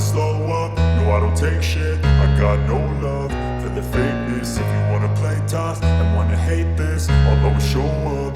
slow up, no I don't take shit. I got no love for the fakeness. If you wanna play tough and wanna hate this, I'll always show up.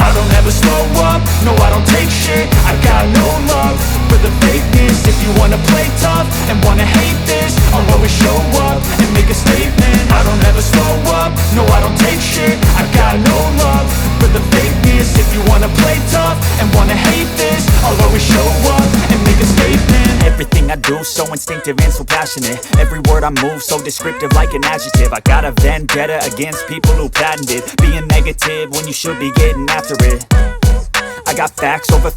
I don't ever slow up, no I don't take shit. I got no love for the fakeness. If you wanna play tough and wanna hate this, I'll always show up and make a statement. I don't ever slow up, no I don't take shit. I got no love for the fakeness. If you wanna play tough and wanna hate this, I'll always show up and make a statement. Everything I do so instinctive and so passionate. Every word I move so descriptive like an adjective. I got a vendetta against people who patented being negative when you should be getting after it. I got facts over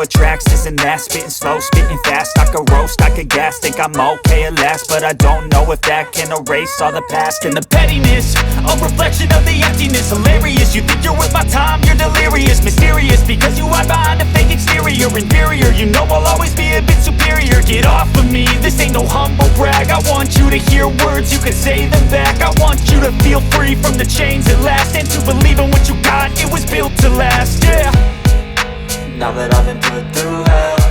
tracks, this and that. Spitting slow, spitting fast, I could roast, I could gas. Think I'm okay at last, but I don't know if that can erase all the past. And the pettiness, a reflection of the emptiness. Hilarious, you think you're worth my time, you're delirious. Mysterious, because you hide behind a fake exterior. Inferior, you know I'll always be a bit superior. Get off of me, this ain't no humble brag. I want you to hear words, you can say them back. I want you to feel free from the chains at last, and to believe in what you got, it was built to last, yeah. Now that I've been put through hell,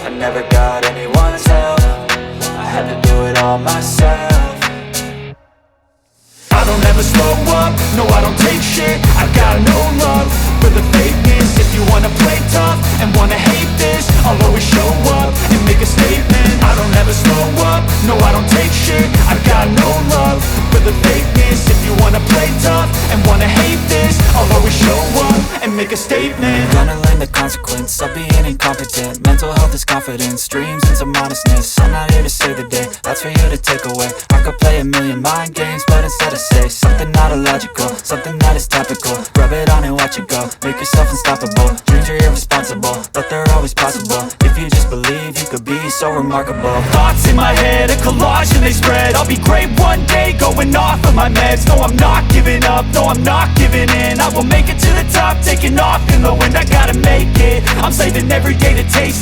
I never got anyone's help. I had to do it all myself. I don't ever slow up, no I don't take shit. I got no love for the fakeness. If you wanna play tough and wanna hate this, I'll always show up and make a statement. I don't ever slow up, no I don't take shit. I got no love for the fakeness. If you wanna play tough and wanna hate this, I'll always show up and make a statement. Gonna learn the consequence of being incompetent. Mental health is confidence, dreams and some honestness. I'm not here to save the day, that's for you to take away. I could play a million mind games, but instead I say something not illogical, something that is topical. Rub it on and watch it go, make yourself unstoppable. Dreams are irresponsible, but they're always possible. If you just believe, you could be so remarkable. Thoughts in my head, a collage and they spread. I'll be great one day, going off of my meds. No, I'm not giving up, no, I'm not giving in. I will make it to the top, taking off in the wind. I gotta make it, I'm saving every day to taste